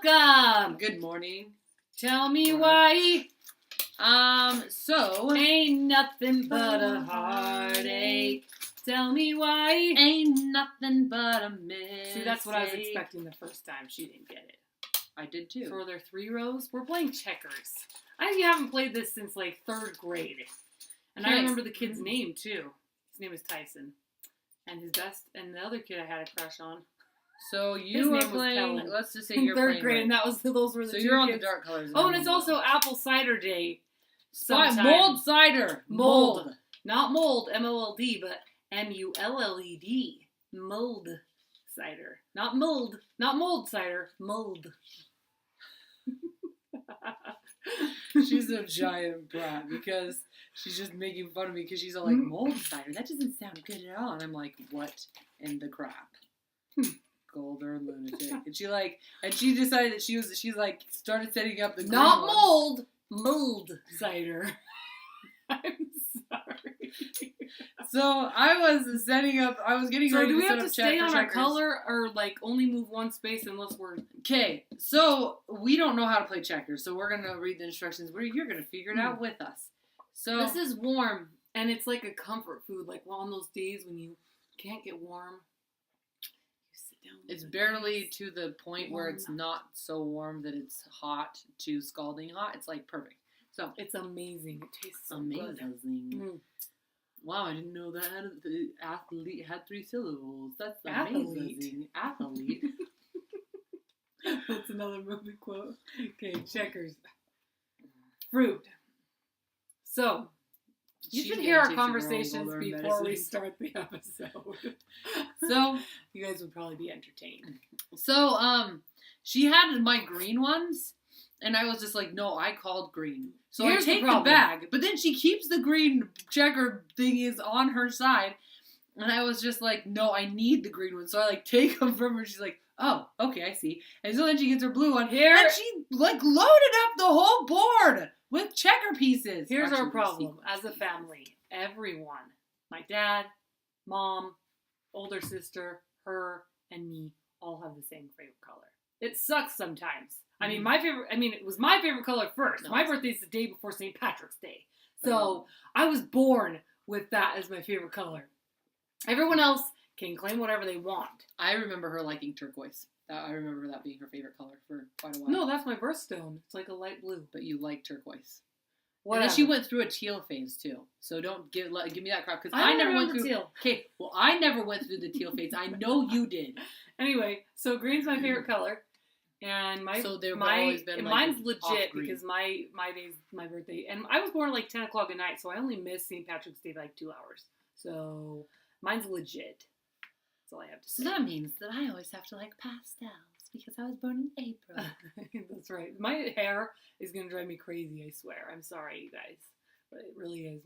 Welcome. Good morning. Tell me why. So Ain't nothing but a heartache. Tell me why. ain't nothing but a mistake. See, that's what I was expecting the first time. She didn't get it. I did too. So are there 3 rows? We're playing checkers. I haven't played this since like 3rd grade. And I remember the kid's name too. His name is Tyson. And the other kid I had a crush on. So you are playing. Kellen. Let's just say In you're 3rd playing. grade, Right. and those were the So two you're on kids. the dark colors. Oh, and it's also apple cider day. Sometime. mold cider. Mold. Not mold, M-O-L-D, but M-U-L-L-E-D. Mold cider. Not mold. Not mold cider. Mold. She's a giant brat because she's just making fun of me because she's all like, mold cider? That doesn't sound good at all. And I'm like, what in the crap? Golder lunatic. And she decided that she's like, started setting up the green Not ones. mold. Mold cider. I'm sorry. So I was setting up, I was getting ready So do we to set have up to stay on our checkers. color or like only move one space unless we're... Okay, so we don't know how to play checkers, so we're going to read the instructions. You're going to figure it out with us. So This is warm, and it's like a comfort food. Like on those days when you can't get warm, you sit down. It's barely to the point where it's not so warm that it's hot to scalding hot. It's like perfect. So it's amazing. It tastes so amazing. good. Wow, I didn't know that the athlete had 3 syllables. That's Athlete. amazing. Athlete. That's another movie quote. Okay, checkers. Fruit. So, you should hear our conversations before we start the episode. So, you guys would probably be entertained. So, she had my green ones, and I was just like, no, I called green. So Here's I take the bag, but then she keeps the green checker thingies on her side, and I was just like, no, I need the green one. So I like take them from her. She's like, oh, okay, I see. And so then she gets her blue one here, and she like loaded up the whole board with checker pieces. Here's our problem as a family. Everyone, my dad, mom, older sister, her, and me all have the same favorite color. It sucks sometimes. I mean, it was my favorite color first. My birthday's the day before St. Patrick's Day. So I was born with that as my favorite color. Everyone else can claim whatever they want. I remember her liking turquoise. I remember that being her favorite color for quite a while. No, that's my birthstone. It's like a light blue. But you like turquoise. Whatever. And then she went through a teal phase too. So don't give me that crap because I never went through teal. Okay, well I never went through the teal phase. I know you did. Anyway, so green's my favorite color. And mine's legit because my day's my birthday, and I was born like 10 o'clock at night, so I only missed St. Patrick's Day by like 2 hours. So mine's legit. That's all I have to say. So that means that I always have to like pastels because I was born in April. That's right. My hair is gonna drive me crazy. I swear. I'm sorry, you guys, but it really is.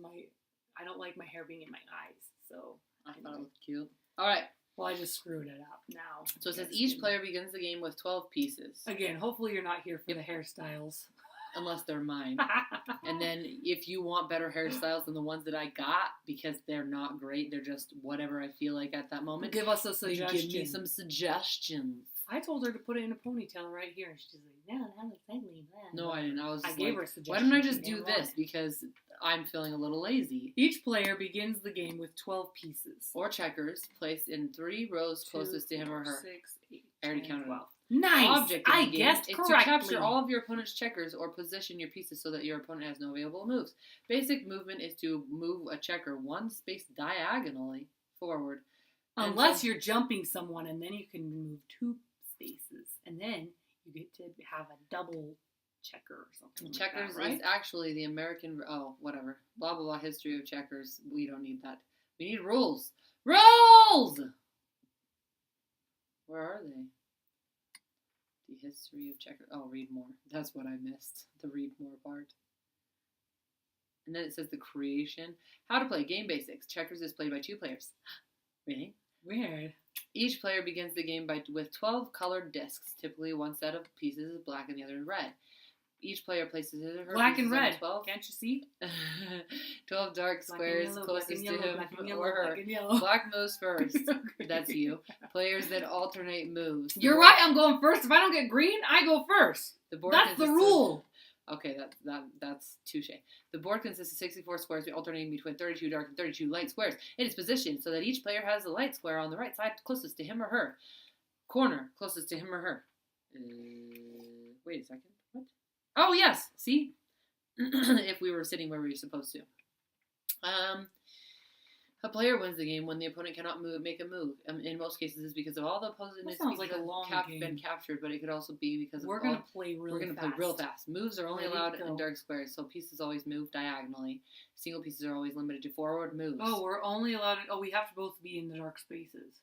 I don't like my hair being in my eyes. So I thought it was cute. All right. Well, I just screwed it up now. So it says each player begins the game with 12 pieces. Again, hopefully you're not here for the hairstyles. Unless they're mine. And then if you want better hairstyles than the ones that I got, because they're not great, they're just whatever I feel like at that moment. Give us a suggestion. Give me some suggestions. I told her to put it in a ponytail right here, and she's like, "No, that looks ugly." No, I didn't. I gave her a suggestion. Why don't I just do this? Because I'm feeling a little lazy. Each player begins the game with 12 pieces. Or checkers, placed in 3 rows closest to him or her. 6, 8, I already 10, counted 12. off. Nice! Object of I the game guessed is correctly. to capture all of your opponent's checkers or position your pieces so that your opponent has no available moves. Basic movement is to move a checker 1 space diagonally forward. Unless you're jumping someone, and then you can move 2 spaces. And then you get to have a double checker or something. Checkers like that, right? is actually the American... Oh, whatever. Blah, blah, blah. History of checkers. We don't need that. We need rules. Rules! Where are they? The history of checkers. Oh, read more. That's what I missed. The read more part. And then it says the creation. How to play. Game basics. Checkers is played by 2 players. Really? Weird. Each player begins the game with 12 colored discs. Typically, one set of pieces is black and the other is red. Each player places his or her Black and pieces on red. 12. Can't you see? 12 dark Black squares and yellow, closest black and to yellow, him black and yellow, or her. black and yellow. Black moves first. Okay. That's you. Players then alternate moves. The You're board- right. I'm going first. If I don't get green, I go first. The board That's the consists of- rule. Okay, that's touche. The board consists of 64 squares, alternating between 32 dark and 32 light squares. It is positioned so that each player has the light square on the right side closest to him or her. Corner closest to him or her. Wait a second. What? Oh, yes. See? If we were sitting where we were supposed to. A player wins the game when the opponent cannot make a move. In most cases, it's because of all the opposing That sounds like a long game. been captured, but it could also be because We're of gonna play really fast. play real fast. Moves are only Ready, allowed go. in dark squares, so pieces always move diagonally. Single pieces are always limited to forward moves. Oh, we're only allowed. We have to both be in the dark spaces.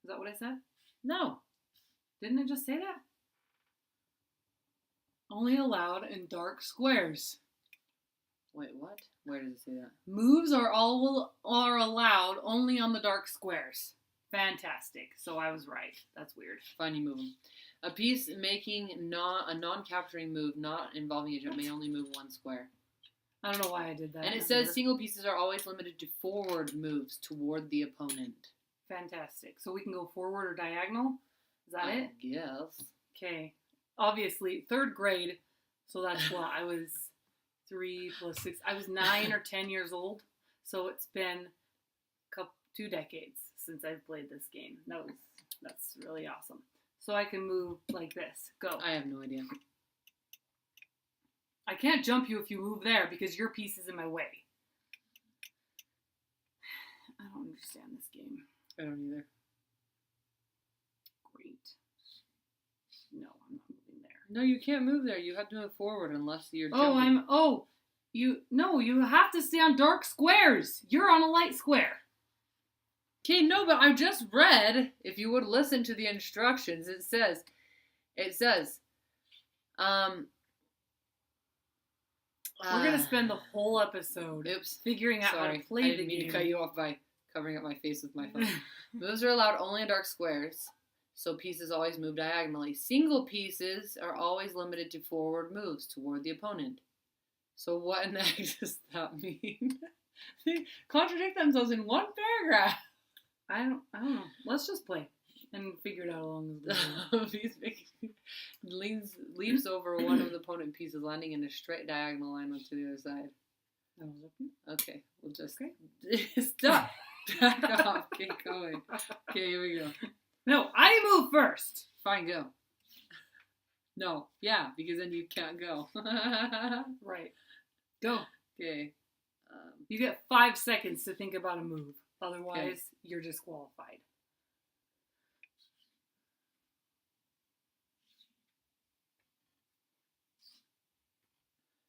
Is that what I said? No. Didn't it just say that? Only allowed in dark squares. Wait, what? Where does it say that? Moves are allowed only on the dark squares. Fantastic. So I was right. That's weird. Fine, you move them. A piece making a non-capturing move not involving a jump may only move one square. I don't know why I did that. And it says single pieces are always limited to forward moves toward the opponent. Fantastic. So we can go forward or diagonal? Is that it? Yes. Okay. Obviously, 3rd grade. So that's what? I was 3 plus 6. I was 9 or 10 years old. So it's been 2 decades since I've played this game. That's really awesome. So I can move like this. Go. I have no idea. I can't jump you if you move there because your piece is in my way. I don't understand this game. I don't either. Great. No, I'm not moving there. No, you can't move there. You have to move forward unless you're Oh, jumping. you have to stay on dark squares. You're on a light square. Okay, no, but I just read, if you would listen to the instructions, it says, We're going to spend the whole episode figuring out how to play I the didn't mean game. to cut you off by covering up my face with my phone. Moves are allowed only in dark squares, so pieces always move diagonally. Single pieces are always limited to forward moves toward the opponent. So what in the heck does that mean? They contradict themselves in one paragraph. I don't know. Let's just play and figure it out along the way. Leaps over one of the opponent pieces, landing in a straight diagonal line to the other side. That was okay. Okay, we'll just stop. Back off. Keep going. Okay, here we go. No, I move first. Fine, go. No, yeah, because then you can't go. Right. Go. Okay. You get 5 seconds to think about a move. Otherwise, you're disqualified.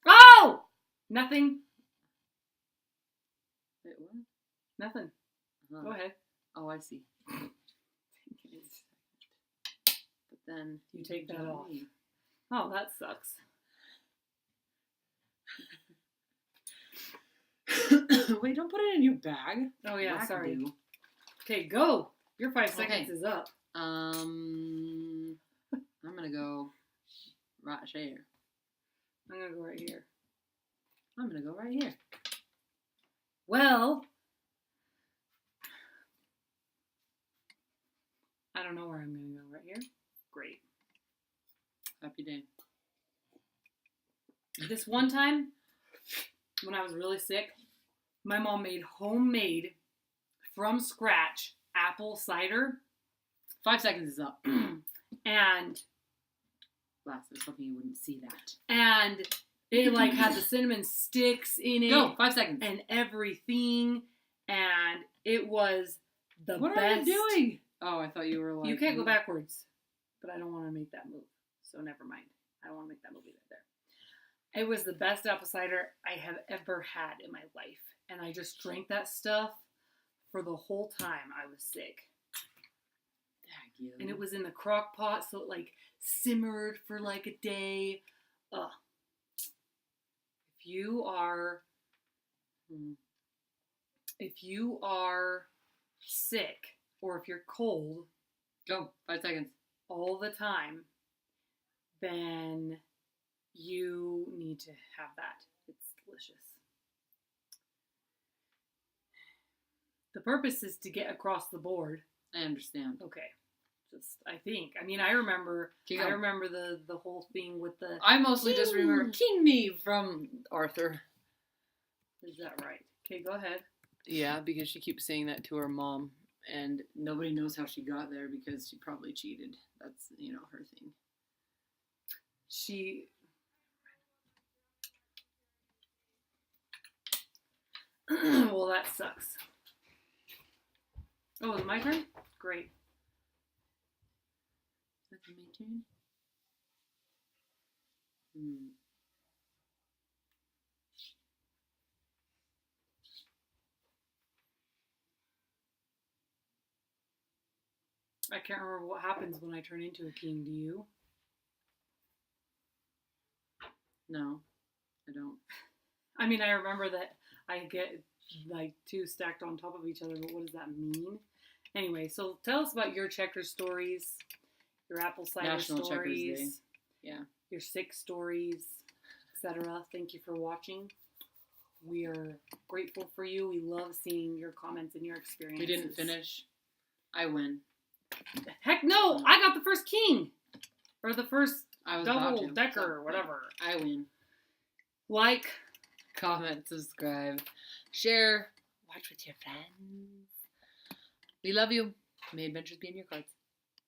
Oh! Nothing. Wait, what? Nothing. Go ahead. Oh, I see. But then You take that off. Oh, that sucks. Wait, don't put it in your bag. Oh, yeah, sorry. Wackadoo. Okay, go. Your 5 seconds is up. I'm gonna go right here. I'm going to go right here. I'm gonna go right here. Well, I don't know where I'm going to go. Right here? Great. Happy day. This one time, when I was really sick, my mom made homemade, from scratch, apple cider. 5 seconds is up. And Last, I was hoping you wouldn't see that. and it like had the cinnamon sticks in it. Go, 5 seconds. And everything. And it was the What best. are you doing? Oh, I thought you were like... You can't go backwards. But I don't want to make that move. So never mind. I don't want to make that move either there. It was the best apple cider I have ever had in my life. And I just drank that stuff for the whole time I was sick. Thank you. And it was in the crock pot, so it like simmered for like a day. Ugh. If you are sick or if you're cold Go, 5 seconds. all the time, then You need to have that. It's delicious. The purpose is to get across the board. I understand. Okay. Just, I think. I mean, I remember the whole thing with the... I mostly just remember King Me from Arthur. Is that right? Okay, go ahead. Yeah, because she keeps saying that to her mom. And nobody knows how she got there because she probably cheated. That's, her thing. She... Well, that sucks. Oh, is it my turn? Great. Is that my turn? I can't remember what happens when I turn into a king. Do you? No, I don't. I mean, I remember that I get like two stacked on top of each other, but what does that mean? Anyway, so tell us about your checkers stories, your apple cider National stories, Checkers Day. Yeah. your sick stories, etc. Thank you for watching. We are grateful for you. We love seeing your comments and your experiences. We didn't finish. I win. Heck no! I got the first king! Or the first double decker or whatever. I win. Like, comment, subscribe, share, watch with your friends. We love you. May adventures be in your cards.